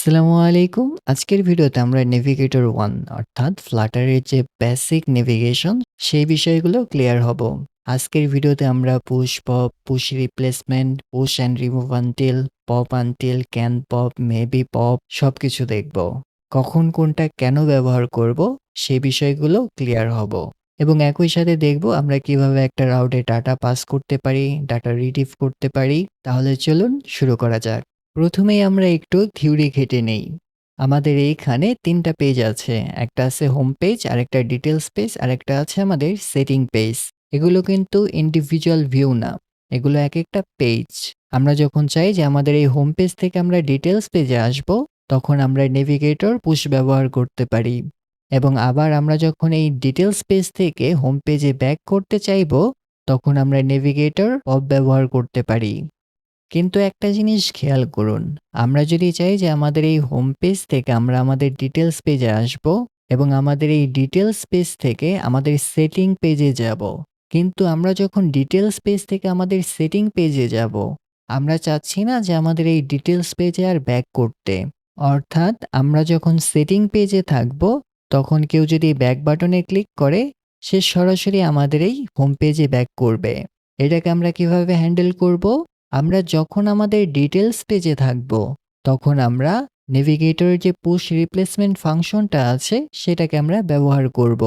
আসসালামু আলাইকুম। আজকের ভিডিওতে আমরা নেভিগেটর 1 অর্থাৎ ফ্লাটারের যে বেসিক নেভিগেশন সেই বিষয়গুলো ক্লিয়ার হব। আজকের ভিডিওতে আমরা push pop, push replacement, push and remove until, pop until, can pop, maybe pop সবকিছু দেখব। কখন কোনটা কেন ব্যবহার করব সেই বিষয়গুলো ক্লিয়ার হব। এবং একই সাথে দেখব আমরা কিভাবে একটা রাউটে ডাটা পাস করতে পারি, ডাটা রিট্রিভ করতে পারি। তাহলে চলুন শুরু করা যাক। প্রথমেই আমরা একটু থিওরি ঘেঁটে নেই। আমাদের এইখানে ৩টা পেজ আছে। একটা আছে হোম পেজ, আরেকটা ডিটেইলস পেজ, আরেকটা আছে আমাদের সেটিং পেজ। এগুলো কিন্তু ইন্ডিভিজুয়াল ভিউ না। এগুলো একেকটা পেজ। আমরা যখন চাই যে আমাদের এই হোম পেজ থেকে আমরা ডিটেইলস পেজে আসবো, তখন আমরা নেভিগেটর পুশ ব্যবহার করতে পারি। এবং আবার আমরা যখন এই ডিটেইলস পেজ থেকে হোম পেজে ব্যাক করতে চাইবো, তখন আমরা নেভিগেটর পপ ব্যবহার করতে পারি। কিন্তু একটা জিনিস খেয়াল করুন, আমরা যদি চাই যে আমাদের এই হোম পেজ থেকে আমরা আমাদের ডিটেইলস পেজে আসব এবং আমাদের এই ডিটেইলস পেজ থেকে আমাদের সেটিং পেজে যাব। কিন্তু আমরা যখন ডিটেইলস পেজ থেকে আমাদের সেটিং পেজে যাব, আমরা চাচ্ছি না যে আমাদের এই ডিটেইলস পেজে আর ব্যাক করতে। অর্থাৎ আমরা যখন সেটিং পেজে থাকব, তখন কেউ যদি ব্যাক বাটনে ক্লিক করে, সে সরাসরি আমাদের এই হোম পেজে ব্যাক করবে। এটাকে আমরা কিভাবে হ্যান্ডেল করব? আমরা যখন আমাদের ডিটেইলস পেজে থাকব, তখন আমরা নেভিগেটরের যে পুশ রিপ্লেসমেন্ট ফাংশনটা আছে সেটাকে আমরা ব্যবহার করব।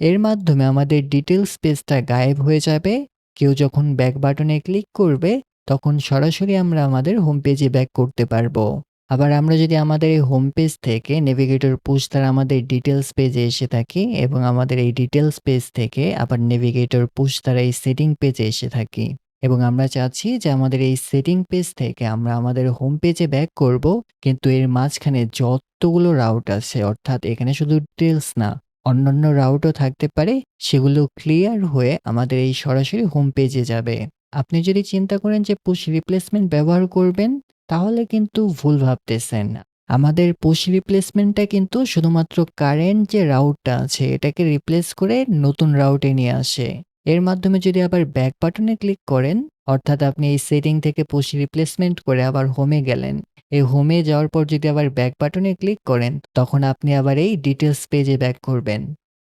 এর মাধ্যমে আমাদের ডিটেইলস পেজটা গায়েব হয়ে যাবে। কেউ যখন ব্যাক বাটনে ক্লিক করবে, তখন সরাসরি আমরা আমাদের হোম পেজে ব্যাক করতে পারবো। আবার আমরা যদি আমাদের এই হোম পেজ থেকে নেভিগেটর পুশ দ্বারা আমাদের ডিটেইলস পেজে এসে থাকি এবং আমাদের এই ডিটেইলস পেজ থেকে আবার নেভিগেটর পুশ দ্বারা এই সেটিং পেজে এসে থাকি এবং আমরা চাচ্ছি যে আমাদের এই সেটিং পেজ থেকে আমরা আমাদের হোম পেজে ব্যাক করব, কিন্তু এর মাঝখানে যতগুলো রাউট আছে, অর্থাৎ এখানে শুধু ডিটেইলস না, অন্যান্য রাউটও থাকতে পারে, সেগুলো ক্লিয়ার হয়ে আমাদের এই সরাসরি হোম পেজে যাবে। আপনি যদি চিন্তা করেন যে পুশ রিপ্লেসমেন্ট ব্যবহার করবেন, তাহলে কিন্তু ভুল ভাবতেছেন। আমাদের পুশ রিপ্লেসমেন্টটা কিন্তু শুধুমাত্র কারেন্ট যে রাউটটা আছে এটাকে রিপ্লেস করে নতুন রাউটে নিয়ে আসে। এর মাধ্যমে যদি আবার ব্যাক বাটনে ক্লিক করেন, অর্থাৎ আপনি এই সেটিং থেকে পুশ রিপ্লেসমেন্ট করে আবার হোমে গেলেন। এই হোমে যাওয়ার পর যদি আবার ব্যাক বাটনে ক্লিক করেন, তখন আপনি আবার এই ডিটেইলস পেজে ব্যাক করবেন।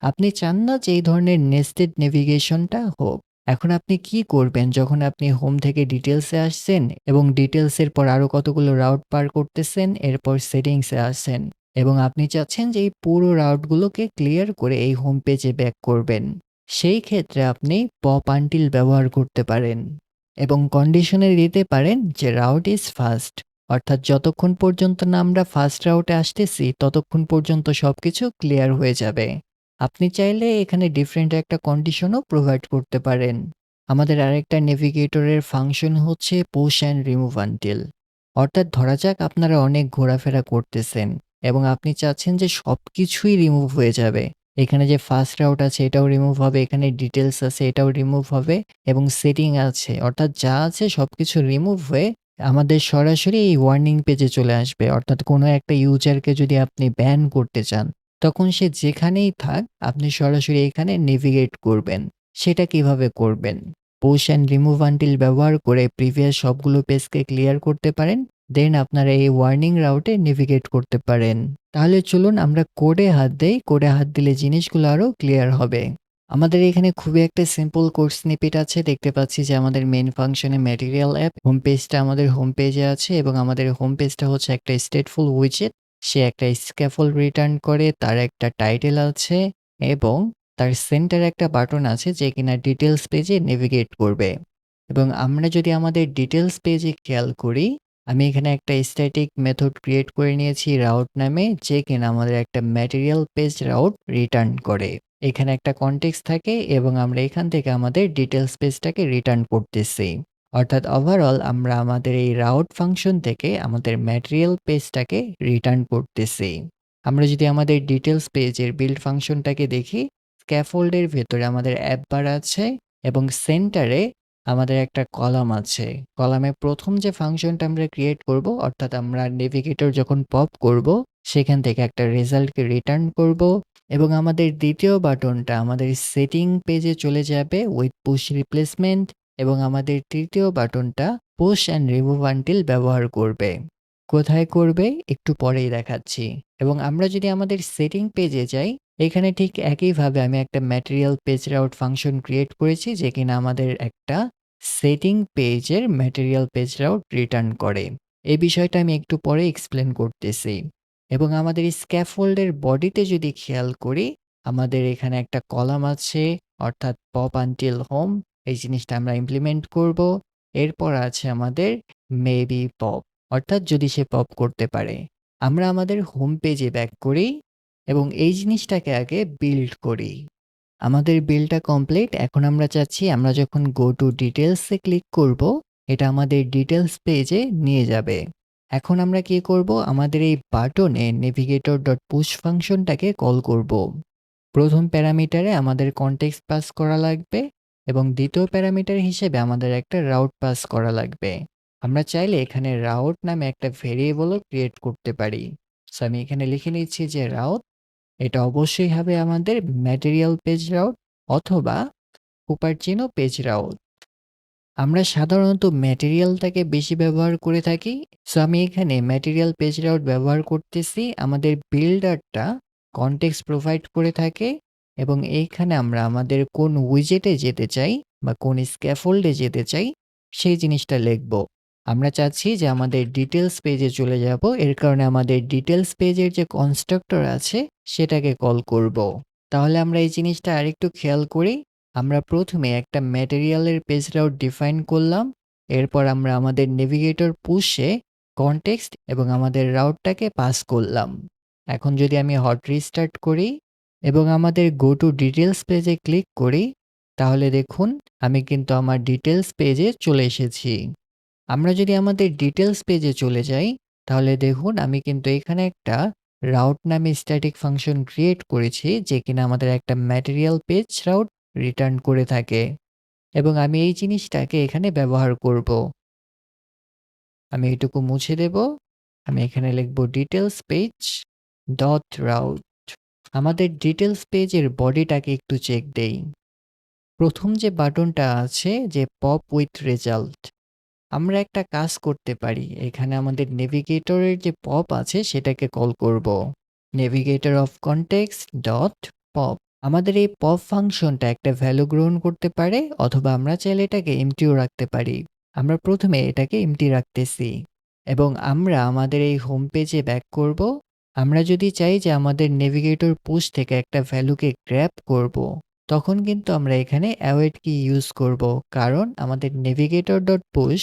আপনি চান না যে এই ধরনের নেস্টেড নেভিগেশনটা হোক। এখন আপনি কি করবেন যখন আপনি হোম থেকে ডিটেইলসে আসছেন এবং ডিটেইলসের পর আরো কতগুলো রাউট পার করতেছেন, এরপর সেটিংসে আসছেন এবং আপনি চাচ্ছেন যে এই পুরো রাউটগুলোকে ক্লিয়ার করে এই হোম পেজে ব্যাক করবেন। সেই ক্ষেত্রে আপনি পপ আনটিল ব্যবহার করতে পারেন এবং কন্ডিশনে দিতে পারেন যে রাউট ইজ ফাস্ট, অর্থাৎ যতক্ষণ পর্যন্ত না আমরা ফার্স্ট রাউটে আসতেছি ততক্ষণ পর্যন্ত সবকিছু ক্লিয়ার হয়ে যাবে। আপনি চাইলে এখানে ডিফারেন্ট একটা কন্ডিশনও প্রোভাইড করতে পারেন। আমাদের আরেকটা নেভিগেটরের ফাংশন হচ্ছে পুশ অ্যান্ড রিমুভ আনটিল। অর্থাৎ ধরা যাক আপনারা অনেক ঘোরাফেরা করতেছেন এবং আপনি চাচ্ছেন যে সবকিছুই রিমুভ হয়ে যাবে। এখানে যে ফার্স্ট রাউট আছে এটাও রিমুভ হবে, এখানে ডিটেইলস আছে এটাও রিমুভ হবে এবং সেটিং আছে, অর্থাৎ যা আছে সবকিছু রিমুভ হয়ে আমাদের সরাসরি এই ওয়ার্নিং পেজে চলে আসবে। অর্থাৎ কোনো একটা ইউজারকে যদি আপনি ব্যান করতে চান, তখন সে যেখানেই থাক আপনি সরাসরি এখানে নেভিগেট করবেন। সেটা কিভাবে করবেন? পুশ অ্যান্ড রিমুভ আনটিল ব্যবহার করে প্রিভিয়াস সবগুলো পেজকে ক্লিয়ার করতে পারেন। দেন আপনারা এই ওয়ার্নিং রাউটে নেভিগেট করতে পারেন। তাহলে চলুন আমরা কোডে হাত দেই। কোডে হাত দিলে জিনিসগুলো আরো ক্লিয়ার হবে। আমাদের এখানে খুবই একটা সিম্পল কোড স্নিপেট আছে। দেখতে পাচ্ছি যে আমাদের মেইন ফাংশনে ম্যাটেরিয়াল অ্যাপ হোম পেজটা আমাদের হোম পেজে আছে এবং আমাদের হোম পেজটা হচ্ছে একটা স্টেটফুল উইজেট। সে একটা স্ক্যাফোল্ড রিটার্ন করে, তার একটা টাইটেল আছে এবং তার সেন্টারে একটা বাটন আছে যে কিনা ডিটেইলস পেজে নেভিগেট করবে। এবং আমরা যদি আমাদের ডিটেইলস পেজে খেয়াল করি, আমি এখানে একটা স্ট্যাটিক মেথড ক্রিয়েট করে নিয়েছি রাউট নামে, যে কিনা আমাদের একটা ম্যাটেরিয়াল পেজ রাউট রিটার্ন করে। এখানে একটা কনটেক্সট থাকে এবং আমরা এখান থেকে আমাদের ডিটেইলস পেজটাকে রিটার্ন করতেছি। অর্থাৎ ওভারঅল আমরা আমাদের এই রাউট ফাংশন থেকে আমাদের ম্যাটেরিয়াল পেজটাকে রিটার্ন করতেছি। আমরা যদি আমাদের ডিটেইলস পেজের বিল্ড ফাংশনটাকে দেখি, স্ক্যাফোল্ডের ভেতরে আমাদের অ্যাপ বার আছে এবং সেন্টারে আমাদের একটা কলাম আছে। কলামে প্রথম যে ফাংশনটা আমরা ক্রিয়েট করব, অর্থাৎ আমরা নেভিগেটর যখন পপ করব, সেখান থেকে একটা রেজাল্টকে রিটার্ন করব এবং আমাদের দ্বিতীয় বাটনটা আমাদের সেটিং পেজে চলে যাবে উইথ পুশ রিপ্লেসমেন্ট এবং আমাদের তৃতীয় বাটনটা পুশ অ্যান্ড রিমুভ আনটিল ব্যবহার করবে। কোথায় করবে একটু পরেই দেখাচ্ছি। এবং আমরা যদি আমাদের সেটিং পেজে যাই, এখানে ঠিক একইভাবে আমি একটা material page route function create করেছি যে কিনা আমাদের একটা সেটিং পেজের ম্যাটেরিয়াল পেজ রাউট রিটার্ন করে। এই বিষয়টা আমি একটু পরে এক্সপ্লেন করতেছি। এবং আমাদের স্ক্যাফোল্ডের বডিতে যদি খেয়াল করি, আমাদের এখানে একটা কলাম আছে, অর্থাৎ পপ আনটিল হোম। এই জিনিসটা আমরা ইমপ্লিমেন্ট করব। এরপর আছে আমাদের মেবি পপ, অর্থাৎ যদি সে পপ করতে পারে। আমরা আমাদের হোম পেজে ব্যাক করি এবং এই জিনিসটাকে আগে বিল্ড করি। আমাদের বিলটা কমপ্লিট। এখন আমরা চাচ্ছি আমরা যখন গো টু ডিটেইলসে ক্লিক করব, এটা আমাদের ডিটেইলস পেজে নিয়ে যাবে। এখন আমরা কি করব? আমাদের এই বাটনে navigator.push ফাংশনটাকে কল করব। প্রথম প্যারামিটারে আমাদের কনটেক্সট পাস করা লাগবে এবং দ্বিতীয় প্যারামিটার হিসেবে আমাদের একটা রাউট পাস করা লাগবে। আমরা চাইলে এখানে রাউট নামে একটা ভেরিয়েবলও ক্রিয়েট করতে পারি। সো আমি এখানে লিখে নিচ্ছি যে রাউট, এটা অবশ্যই হবে আমাদের ম্যাটেরিয়াল পেজ রাউট অথবা কুপারচিনো পেজ রাউট। আমরা সাধারণত ম্যাটেরিয়ালটাকে বেশি ব্যবহার করে থাকি। সো আমি এখানে ম্যাটেরিয়াল পেজ রাউট ব্যবহার করতেছি। আমাদের বিল্ডারটা কনটেক্সট প্রোভাইড করে থাকে এবং এইখানে আমরা আমাদের কোন উইজেটে যেতে চাই বা কোন স্ক্যাফোল্ডে যেতে চাই সেই জিনিসটা লিখব। আমরা চাচ্ছি যে আমাদের ডিটেলস পেজে চলে যাব, এর কারণে আমাদের ডিটেলস পেজের যে কনস্ট্রাক্টর আছে সেটাকে কল করব। তাহলে আমরা এই জিনিসটা আরেকটু খেয়াল করি। আমরা প্রথমে একটা ম্যাটেরিয়ালের পেজ রাউট ডিফাইন করলাম। এরপর আমরা আমাদের নেভিগেটর পুশে কনটেক্সট এবং আমাদের রাউটটাকে পাস করলাম। এখন যদি আমি হট রিস্টার্ট করি এবং আমাদের গো টু ডিটেলস পেজে ক্লিক করি, তাহলে দেখুন আমি কিন্তু আমার ডিটেলস পেজে চলে এসেছি। আমরা যদি আমাদের ডিটেলস পেজে চলে যাই, তাহলে দেখুন আমি কিন্তু এখানে একটা রাউট নামে স্ট্যাটিক ফাংশন ক্রিয়েট করেছি যে কিনা আমাদের একটা ম্যাটেরিয়াল পেজ রাউট রিটার্ন করে থাকে এবং আমি এই জিনিসটাকে এখানে ব্যবহার করব। আমি এটুকু মুছে দেব। আমি এখানে লিখব ডিটেলস পেজ ডট রাউট। আমাদের ডিটেলস পেজের বডিটাকে একটু চেক দেই। প্রথম যে বাটনটা আছে যে পপ উইথ রেজাল্ট, আমরা একটা কাজ করতে পারি। এখানে আমাদের নেভিগেটরের যে পপ আছে সেটাকে কল করব। Navigator of context dot pop. আমাদের এই পপ ফাংশনটা একটা ভ্যালু গ্রহণ করতে পারে অথবা আমরা চাইলে এটাকে এমটিও রাখতে পারি। আমরা প্রথমে এটাকে এমটি রাখতেছি এবং আমরা আমাদের এই হোম পেজে ব্যাক করব। আমরা যদি চাই যে আমাদের নেভিগেটর পুশ থেকে একটা ভ্যালুকে গ্র্যাব করব, তখন কিন্তু আমরা এখানে অ্যাওয়েট কি ইউজ করব, কারণ আমাদের নেভিগেটর ডট পুশ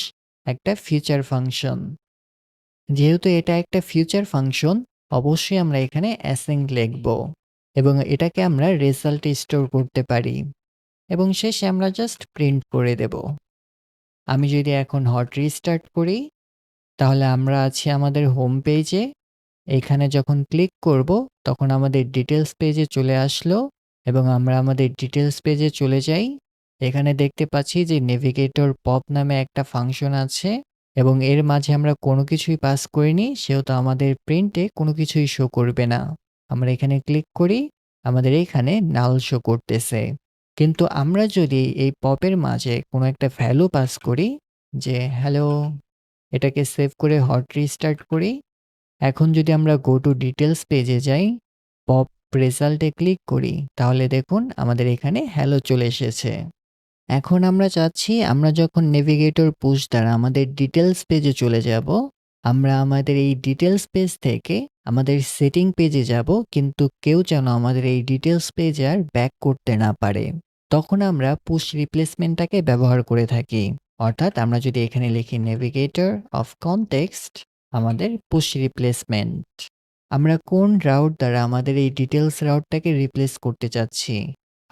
একটা ফিচার ফাংশন। যেহেতু এটা একটা ফিচার ফাংশন, অবশ্যই আমরা এখানে অ্যাসেন্ড লিখব এবং এটাকে আমরা রেজাল্টে স্টোর করতে পারি এবং শেষে আমরা জাস্ট প্রিন্ট করে দেব। আমি যদি এখন হট রিস্টার্ট করি, তাহলে আমরা আছি আমাদের হোম পেজে। এখানে যখন ক্লিক করব তখন আমাদের ডিটেলস পেজে চলে আসলো এবং আমরা আমাদের ডিটেলস পেজে চলে যাই। এখানে দেখতে পাচ্ছি যে নেভিগেটর পপ নামে একটা ফাংশন আছে এবং এর মাঝে আমরা কোনো কিছুই পাস করিনি, সেহেতু আমাদের প্রিন্টে কোনো কিছুই শো করবে না। আমরা এখানে ক্লিক করি, আমাদের এখানে নাল শো করতেছে। কিন্তু আমরা যদি এই পপের মাঝে কোনো একটা ভ্যালু পাস করি যে হ্যালো, এটাকে সেভ করে হট রিস্টার্ট করি। এখন যদি আমরা গো টু ডিটেলস পেজে যাই, পপ রেজাল্টে ক্লিক করি, তাহলে দেখুন আমাদের এখানে হ্যালো চলে এসেছে। এখন আমরা চাচ্ছি আমরা যখন নেভিগেটর পুশ দ্বারা আমাদের ডিটেলস পেজে চলে যাব, আমরা আমাদের এই ডিটেলস পেজ থেকে আমাদের সেটিং পেজে যাব, কিন্তু কেউ যেন আমাদের এই ডিটেলস পেজে আর ব্যাক করতে না পারে। তখন আমরা পুশ রিপ্লেসমেন্টটাকে ব্যবহার করে থাকি। অর্থাৎ আমরা যদি এখানে লিখি নেভিগেটর অফ কনটেক্সট আমাদের পুশ রিপ্লেসমেন্ট, আমরা কোন রাউট দ্বারা আমাদের এই ডিটেলস রাউটটাকে রিপ্লেস করতে চাচ্ছি।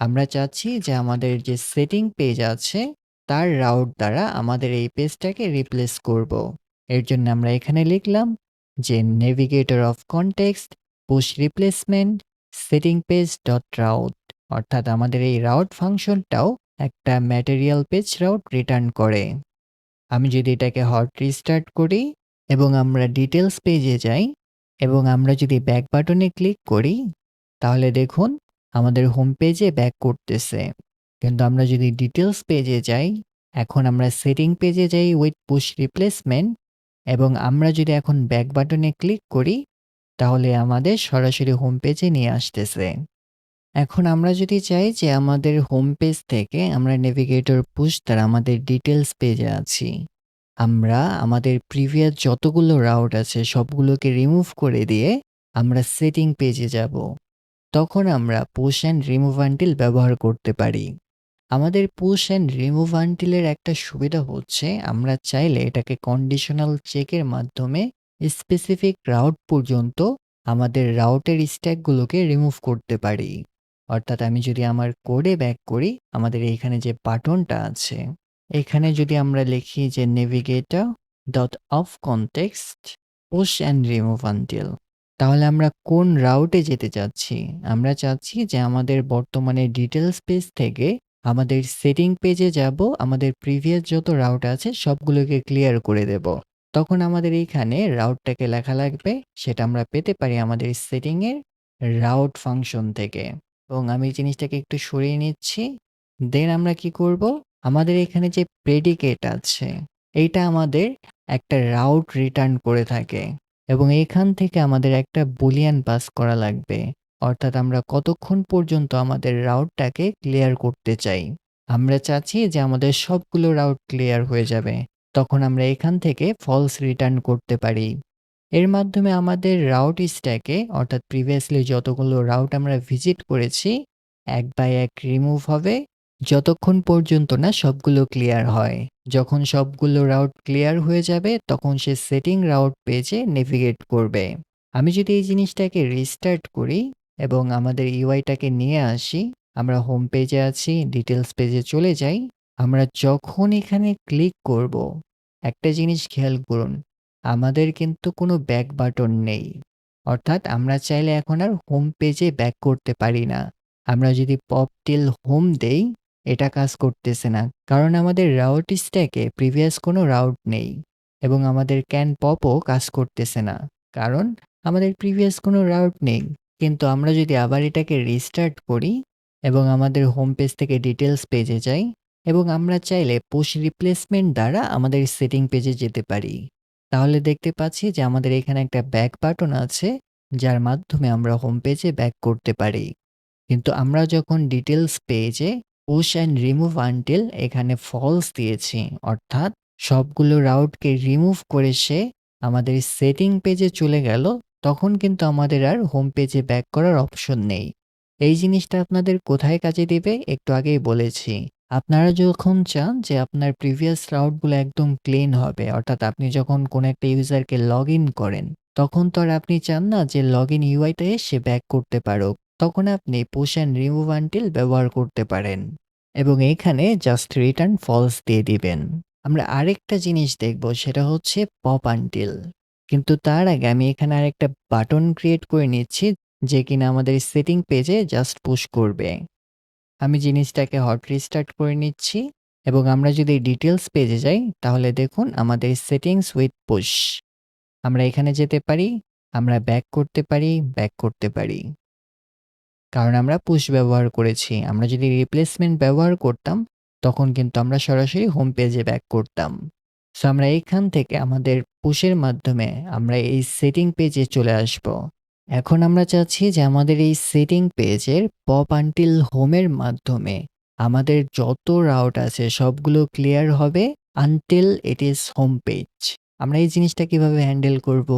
আমরা চাচ্ছি যে আমাদের যে সেটিং পেজ আছে তার রাউট দ্বারা আমাদের এই পেজটাকে রিপ্লেস করব। এর জন্য আমরা এখানে লিখলাম যে navigator of context push replacement setting page dot route, অর্থাৎ আমাদের এই রাউট ফাংশনটাও একটা ম্যাটেরিয়াল পেজ রাউট রিটার্ন করে। আমি যদি এটাকে হট রিস্টার্ট করি এবং আমরা ডিটেলস পেজে যাই এবং আমরা যদি ব্যাক বাটনে ক্লিক করি, তাহলে দেখুন আমাদের হোম পেজে ব্যাক করতেছে। কিন্তু আমরা যদি ডিটেলস পেজে যাই, এখন আমরা সেটিং পেজে যাই উইথ পুশ রিপ্লেসমেন্ট, এবং আমরা যদি এখন ব্যাক বাটনে ক্লিক করি, তাহলে আমাদের সরাসরি হোম পেজে নিয়ে আসতেছে। এখন আমরা যদি চাই যে আমাদের হোম পেজ থেকে আমরা নেভিগেটর পুশ দ্বারা আমাদের ডিটেইলস পেজে আছি। আমরা আমাদের প্রিভিয়াস যতগুলো রাউট আছে সবগুলোকে রিমুভ করে দিয়ে আমরা সেটিং পেজে যাব। তখন আমরা পুশ অ্যান্ড রিমুভ আনটিল ব্যবহার করতে পারি। আমাদের পুশ অ্যান্ড রিমুভ আনটিলের একটা সুবিধা হচ্ছে আমরা চাইলে এটাকে কন্ডিশনাল চেকের মাধ্যমে স্পেসিফিক রাউট পর্যন্ত আমাদের রাউটের স্ট্যাকগুলোকে রিমুভ করতে পারি। অর্থাৎ আমি যদি আমার কোডে ব্যাক করি, আমাদের এইখানে যে বাটনটা আছে, এখানে যদি আমরা লিখি যে navigator dot of context push and remove until, তাহলে আমরা কোন রাউটে যেতে চাচ্ছি? আমরা চাচ্ছি যে আমাদের বর্তমানে ডিটেলস পেজ থেকে আমাদের সেটিং পেজে যাব, আমাদের প্রিভিয়াস যত রাউট আছে সবগুলোকে ক্লিয়ার করে দেব। তখন আমাদের এইখানে রাউটটাকে লেখা লাগবে, সেটা আমরা পেতে পারি আমাদের সেটিংয়ের রাউট ফাংশন থেকে। এবং আমি জিনিসটাকে একটু সরিয়ে নিচ্ছি। দেন আমরা কি করব? আমাদের এখানে যে প্রেডিকেট আছে, এইটা আমাদের একটা রাউট রিটার্ন করে থাকে এবং এখান থেকে আমাদের একটা বুলিয়ান পাস করা লাগবে। অর্থাৎ আমরা কতক্ষণ পর্যন্ত আমাদের রাউটটাকে ক্লিয়ার করতে চাই। আমরা চাচ্ছি যে আমাদের সবগুলো রাউট ক্লিয়ার হয়ে যাবে। তখন আমরা এখান থেকে ফলস রিটার্ন করতে পারি। এর মাধ্যমে আমাদের রাউট স্ট্যাকে অর্থাৎ প্রিভিয়াসলি যতগুলো রাউট আমরা ভিজিট করেছি, এক বাই এক রিমুভ হবে যতক্ষণ পর্যন্ত না সবগুলো ক্লিয়ার হয়। যখন সবগুলো রাউট ক্লিয়ার হয়ে যাবে তখন সে সেটিং রাউট পেজে নেভিগেট করবে। আমি যদি এই জিনিসটাকে রিস্টার্ট করি এবং আমাদের ইউআইটাকে নিয়ে আসি, আমরা হোম পেজে আছি, ডিটেলস পেজে চলে যাই। আমরা যখন এখানে ক্লিক করব, একটা জিনিস খেয়াল করুন, আমাদের কিন্তু কোনো ব্যাক বাটন নেই। অর্থাৎ আমরা চাইলে এখন আর হোম পেজে ব্যাক করতে পারি না। আমরা যদি পপ টিল হোম দেই, এটা কাজ করতেছে না। কারণ আমাদের রাউট স্ট্যাকে প্রিভিয়াস কোনো রাউট নেই এবং আমাদের ক্যান পপও কাজ করতেছে না। কারণ আমাদের প্রিভিয়াস কোনো রাউট নেই। কিন্তু আমরা যদি আবার এটাকে রিস্টার্ট করি এবং আমাদের হোম পেজ থেকে ডিটেলস পেজে যাই এবং আমরা চাইলে পুশ রিপ্লেসমেন্ট দ্বারা আমাদের সেটিং পেজে যেতে পারি। তাহলে দেখতে পাচ্ছি যে আমাদের এখানে একটা ব্যাক বাটন আছে, যার মাধ্যমে আমরা হোম পেজে ব্যাক করতে পারি। কিন্তু আমরা যখন ডিটেলস পেজে পুশ অ্যান্ড রিমুভ আনটিল এখানে ফলস দিয়েছি, অর্থাৎ সবগুলো রাউটকে রিমুভ করে সে আমাদের সেটিং পেজে চলে গেল, তখন কিন্তু আমাদের আর হোম পেজে ব্যাক করার অপশন নেই। এই জিনিসটা আপনাদের কোথায় কাজে দিবে একটু আগেই বলেছি। আপনারা যখন চান যে আপনার প্রিভিয়াস রাউটগুলো একদম ক্লিন হবে, অর্থাৎ আপনি যখন কোনো একটা ইউজারকে লগ ইন করেন, তখন তো আর আপনি চান না যে লগ ইন ইউআইতে এসে ব্যাক করতে পারুক। তখন আপনি পুশ অ্যান্ড রিমুভ আনটিল ব্যবহার করতে পারেন এবং এখানে জাস্ট রিটার্ন ফলস দিয়ে দিবেন। আমরা আরেকটা জিনিস দেখব, সেটা হচ্ছে পপ আনটিল। কিন্তু তার আগে আমি এখানে আরেকটা বাটন ক্রিয়েট করে নিচ্ছি, যে কিনা আমাদের সেটিং পেজে জাস্ট পুশ করবে। আমি জিনিসটাকে হট রিস্টার্ট করে নিচ্ছি এবং আমরা যদি ডিটেলস পেজে যাই, তাহলে দেখুন আমাদের সেটিংস উইথ পুশ। আমরা এখানে যেতে পারি, আমরা ব্যাক করতে পারি, ব্যাক করতে পারি। কারণ আমরা পুশ ব্যবহার করেছি। আমরা যদি রিপ্লেসমেন্ট ব্যবহার করতাম, তখন কিন্তু আমরা সরাসরি হোম পেজে ব্যাক করতাম। সো আমরা এখান থেকে আমাদের পুশের মাধ্যমে আমরা এই সেটিং পেজে চলে আসব। এখন আমরা চাচ্ছি যে আমাদের এই সেটিং পেজের পপ আনটিল হোমের মাধ্যমে আমাদের যত রাউট আছে সবগুলো ক্লিয়ার হবে until it is home page. আমরা এই জিনিসটা কিভাবে হ্যান্ডেল করব?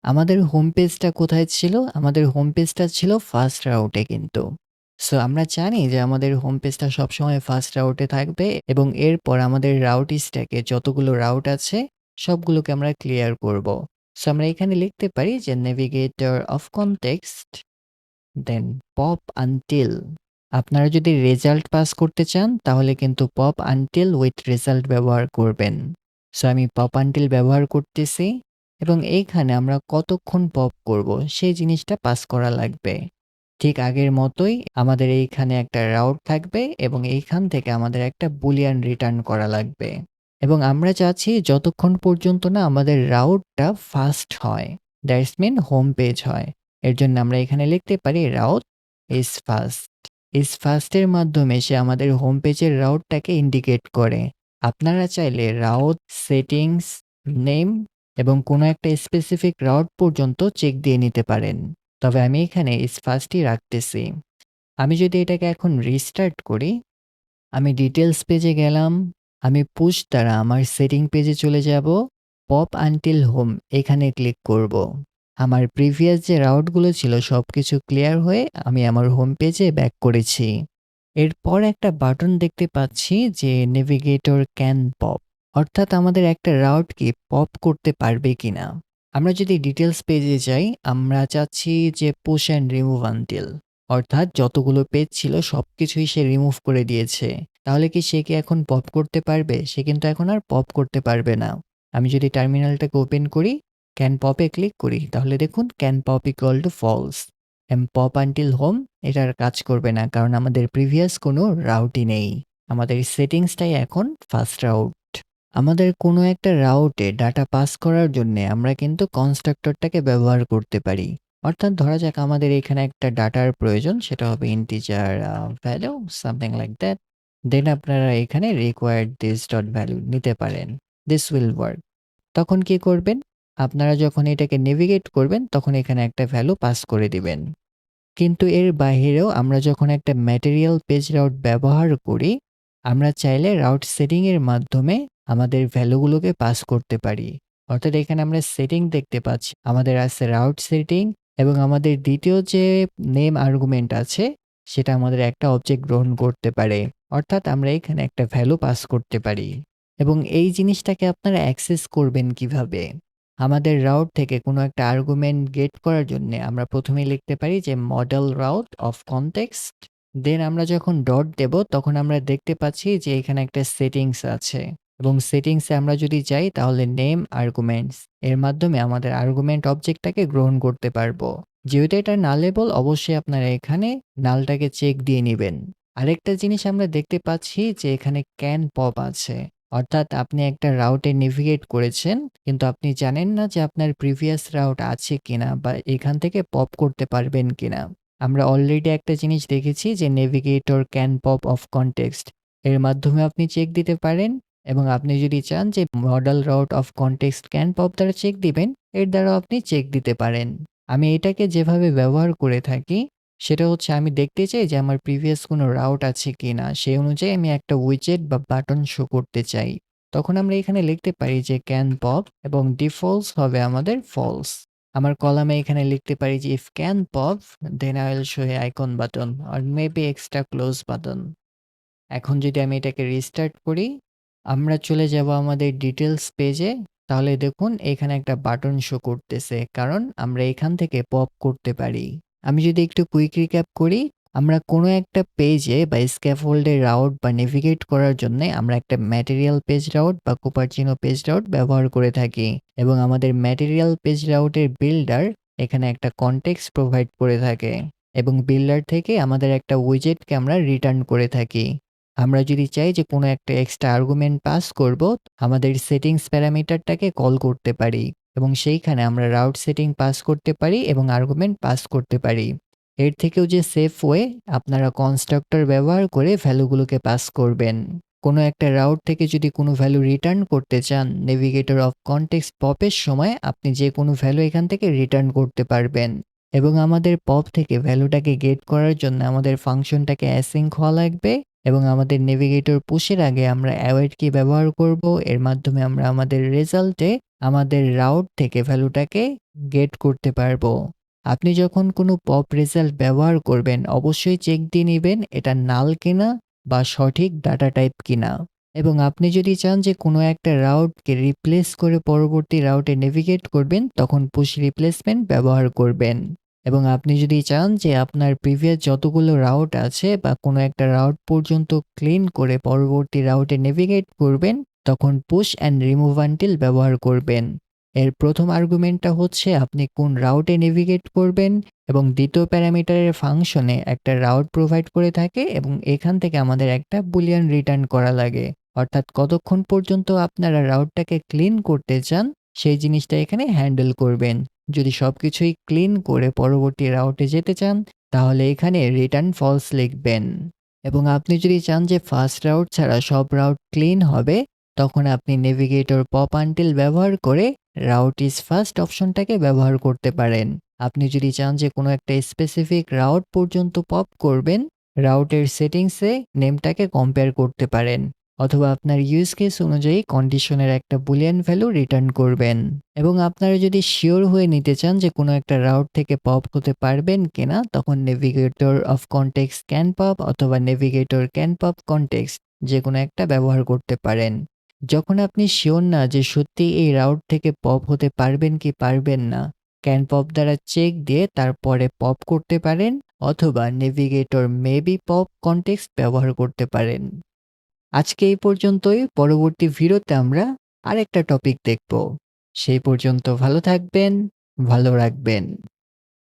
আমাদের হোম পেজটা কোথায় ছিল? আমাদের হোম পেজটা ছিল ফার্স্ট রাউটে কিন্তু। সো আমরা জানি যে আমাদের হোম পেজটা সবসময় ফার্স্ট রাউটে থাকবে এবং এরপর আমাদের রাউট স্ট্যাকে যতগুলো রাউট আছে সবগুলোকে আমরা ক্লিয়ার করব। সো আমরা এখানে লিখতে পারি যে navigator of context then pop until. আপনারা যদি রেজাল্ট পাস করতে চান তাহলে কিন্তু পপ আনটিল উইথ রেজাল্ট ব্যবহার করবেন। সো আমি পপ আনটিল ব্যবহার করতেছি এবং এইখানে আমরা কতক্ষণ পপ করব সেই জিনিসটা পাস করা লাগবে। ঠিক আগের মতোই আমাদের এইখানে একটা রাউট থাকবে এবং এইখান থেকে আমাদের একটা বুলিয়ান রিটার্ন করা লাগবে। এবং আমরা চাচ্ছি যতক্ষণ পর্যন্ত না আমাদের রাউটটা ফাস্ট হয়, দ্যাটস মিন হোম পেজ হয়। এর জন্য আমরা এখানে লিখতে পারি রাউট ইজ ফাস্ট। ইজ ফাস্টের মাধ্যমে সে আমাদের হোম পেজের রাউটটাকে ইন্ডিকেট করে। আপনারা চাইলে রাউট সেটিংস নেম এবং কোনো একটা স্পেসিফিক রাউট পর্যন্ত চেক দিয়ে নিতে পারেন। তবে আমি এখানে ইজ ফার্স্টই রাখতেছি। আমি যদি এটাকে এখন রিস্টার্ট করি, আমি ডিটেইলস পেজে গেলাম। আমি পুশ দ্বারা আমার সেটিং পেজে চলে যাব। পপ আনটিল হোম এখানে ক্লিক করব। আমার প্রিভিয়াস যে রাউটগুলো ছিল সবকিছু ক্লিয়ার হয়ে আমি আমার হোম পেজে ব্যাক করেছি। এরপর একটা বাটন দেখতে পাচ্ছি যে নেভিগেটর ক্যান পপ, অর্থাৎ আমাদের একটা রাউট কি পপ করতে পারবে কিনা। আমরা যদি ডিটেলস পেজে যাই, আমরা চাচ্ছি যে পুশ অ্যান্ড রিমুভ আনটিল, অর্থাৎ যতগুলো পেজ ছিল সবকিছুই সে রিমুভ করে দিয়েছে। তাহলে কি সে কি এখন পপ করতে পারবে? সে কিন্তু এখন আর পপ করতে পারবে না। আমি যদি টার্মিনালটাকে ওপেন করি, ক্যান পপে ক্লিক করি, তাহলে দেখুন can pop equal to false. Pop until home এটার কাজ করবে না, কারণ আমাদের প্রিভিয়াস কোনো রাউটই নেই। আমাদের সেটিংসটাই এখন ফার্স্ট রাউট। আমাদের কোনো একটা রাউটে ডাটা পাস করার জন্য আমরা কিন্তু কনস্ট্রাক্টরটাকে ব্যবহার করতে পারি। অর্থাৎ ধরা যাক আমাদের এখানে একটা ডাটার প্রয়োজন, সেটা হবে integer value something like that. Then আপনারা এখানে রিকোয়ার্ড দিস ডট ভ্যালু নিতে পারেন। This will work. তখন কি করবেন? আপনারা যখন এটাকে নেভিগেট করবেন তখন এখানে একটা ভ্যালু পাস করে দিবেন। কিন্তু এর বাহিরেও আমরা যখন একটা ম্যাটেরিয়াল পেজ রাউট ব্যবহার করি, আমরা চাইলে রাউট সেটিং এর মাধ্যমে আমাদের ভ্যালুগুলোকে পাস করতে পারি। অর্থাৎ এখানে আমরা সেটিং দেখতে পাচ্ছি, আমাদের আছে রাউট সেটিং, এবং আমাদের দ্বিতীয় যে নেম আর্গুমেন্ট আছে সেটা আমাদের একটা অবজেক্ট গ্রহণ করতে পারে। অর্থাৎ আমরা এখানে একটা ভ্যালু পাস করতে পারি। এবং এই জিনিসটাকে আপনারা অ্যাক্সেস করবেন কিভাবে? আমাদের রাউট থেকে কোনো একটা আর্গুমেন্ট গেট করার জন্য আমরা প্রথমেই লিখতে পারি যে মডেল রাউট অফ কনটেক্সট। দেন আমরা যখন ডট দেব তখন আমরা দেখতে পাচ্ছি যে এখানে একটা সেটিংস আছে, এবং সেটিংসে আমরা যদি যাই তাহলে নেম আর্গুমেন্টস এর মাধ্যমে আমাদের আর্গুমেন্ট অবজেক্টটাকে গ্রহণ করতে পারবো। যেহেতু এটা নালেবল, অবশ্যই আপনারা এখানে নালটাকে চেক দিয়ে নেবেন। আরেকটা জিনিস আমরা দেখতে পাচ্ছি যে এখানে ক্যান পপ আছে, অর্থাৎ আপনি একটা রাউটে নেভিগেট করেছেন কিন্তু আপনি জানেন না যে আপনার প্রিভিয়াস রাউট আছে কিনা বা এখান থেকে পপ করতে পারবেন কিনা। আমরা অলরেডি একটা জিনিস দেখেছি যে navigator can pop of context, এর মাধ্যমে আপনি চেক দিতে পারেন। এবং আপনি যদি চান যে model route of context can pop দ্বারা চেক দিবেন, এর দ্বারাও আপনি চেক দিতে পারেন। আমি এটাকে যেভাবে ব্যবহার করে থাকি সেটা হচ্ছে, আমি দেখতে চাই যে আমার প্রিভিয়াস কোনো রাউট আছে কিনা, সেই অনুযায়ী আমি একটা উইজেট বা বাটন শো করতে চাই। তখন আমরা এখানে লিখতে পারি যে ক্যান পপ, এবং ডিফল্টস হবে আমাদের ফলস। আমার কলামে এখানে লিখতে পারি যে if can pop then I will show a icon button or maybe extra close button. এখন যদি আমি এটাকে রিস্টার্ট করি, আমরা চলে যাব আমাদের ডিটেলস পেজে। তাহলে দেখুন এখানে একটা বাটন শো করতেছে, কারণ আমরা এখান থেকে পপ করতে পারি। আমি যদি একটু কুইক রিক্যাপ করি, আমরা কোনো একটা পেজে বা স্ক্যাফোল্ডের রাউট বা নেভিগেট করার জন্য আমরা একটা ম্যাটেরিয়াল পেজ রাউট বা কুপারচিনো পেজ রাউট ব্যবহার করে থাকি, এবং আমাদের ম্যাটেরিয়াল পেজ রাউটের বিল্ডার এখানে একটা কনটেক্সট প্রোভাইড করে থাকে, এবং বিল্ডার থেকে আমাদের একটা উইজেটকে আমরা রিটার্ন করে থাকি। আমরা যদি চাই যে কোনো একটা এক্সট্রা আর্গুমেন্ট পাস করব, আমাদের সেটিংস প্যারামিটারটাকে কল করতে পারি, এবং সেইখানে আমরা রাউট সেটিং পাস করতে পারি এবং আর্গুমেন্ট পাস করতে পারি। এর থেকেও যে সেফ ওয়ে, আপনারা কনস্ট্রাক্টর ব্যবহার করে ভ্যালুগুলোকে পাস করবেন। কোনো একটা রাউট থেকে যদি কোনো ভ্যালু রিটার্ন করতে চান, নেভিগেটর অফ কনটেক্সট পপের সময় আপনি যে কোনো ভ্যালু এখান থেকে রিটার্ন করতে পারবেন। এবং আমাদের পপ থেকে ভ্যালুটাকে গেট করার জন্য আমাদের ফাংশনটাকে অ্যাসিঙ্ক হওয়া লাগবে, এবং আমাদের নেভিগেটর পুশের আগে আমরা অ্যাওয়েট কি ব্যবহার করব, এর মাধ্যমে আমরা আমাদের রেজাল্টে আমাদের রাউট থেকে ভ্যালুটাকে গেট করতে পারবো। আপনি যখন কোনো পপ রেজাল্ট ব্যবহার করবেন অবশ্যই চেক দিয়ে নেবেন এটা নাল কিনা বা সঠিক ডাটা টাইপ কিনা। এবং আপনি যদি চান যে কোনো একটা রাউটকে রিপ্লেস করে পরবর্তী রাউটে নেভিগেট করবেন, তখন পুশ রিপ্লেসমেন্ট ব্যবহার করবেন। এবং আপনি যদি চান যে আপনার প্রিভিয়াস যতগুলো রাউট আছে বা কোনো একটা রাউট পর্যন্ত ক্লিন করে পরবর্তী রাউটে নেভিগেট করবেন, তখন পুশ অ্যান্ড রিমুভ আনটিল ব্যবহার করবেন। এর প্রথম আর্গুমেন্টটা হচ্ছে আপনি কোন রাউটে নেভিগেট করবেন, এবং দ্বিতীয় প্যারামিটারের ফাংশনে একটা রাউট প্রোভাইড করে থাকে, এবং এখান থেকে আমাদের একটা বুলিয়ান রিটার্ন করা লাগে, অর্থাৎ কতক্ষণ পর্যন্ত আপনারা রাউটটাকে ক্লিন করতে চান সেই জিনিসটা এখানে হ্যান্ডেল করবেন। যদি সবকিছুই ক্লিন করে পরবর্তী রাউটে যেতে চান, তাহলে এখানে রিটার্ন ফলস লিখবেন। এবং আপনি যদি চান যে ফার্স্ট রাউট ছাড়া সব রাউট ক্লিন হবে, তখন আপনি নেভিগেটর পপ আনটিল ব্যবহার করে রাউট ইজ ফার্স্ট অপশনটাকে ব্যবহার করতে পারেন। আপনি যদি চান যে কোনো একটা স্পেসিফিক রাউট পর্যন্ত পপ করবেন, রাউটের সেটিংসে নেমটাকে কম্পেয়ার করতে পারেন, অথবা আপনার ইউজ কেস অনুযায়ী কন্ডিশনের একটা বুলিয়ান ভ্যালু রিটার্ন করবেন। এবং আপনারা যদি শিওর হয়ে নিতে চান যে কোনো একটা রাউট থেকে পপ হতে পারবেন কিনা, তখন navigator of context can pop অথবা নেভিগেটর ক্যান পপ কনটেক্সট যে কোনো একটা ব্যবহার করতে পারেন। যখন আপনি শিওর না যে সত্যি এই রাউট থেকে পপ হতে পারবেন কি পারবেন না, ক্যান পপ দ্বারা চেক দিয়ে তারপরে পপ করতে পারেন, অথবা নেভিগেটর মেবি পপ কনটেক্সট ব্যবহার করতে পারেন। আজকে এই পর্যন্তই। পরবর্তী ভিডিওতে আমরা আরেকটা টপিক দেখব। সেই পর্যন্ত ভালো থাকবেন, ভালো রাখবেন।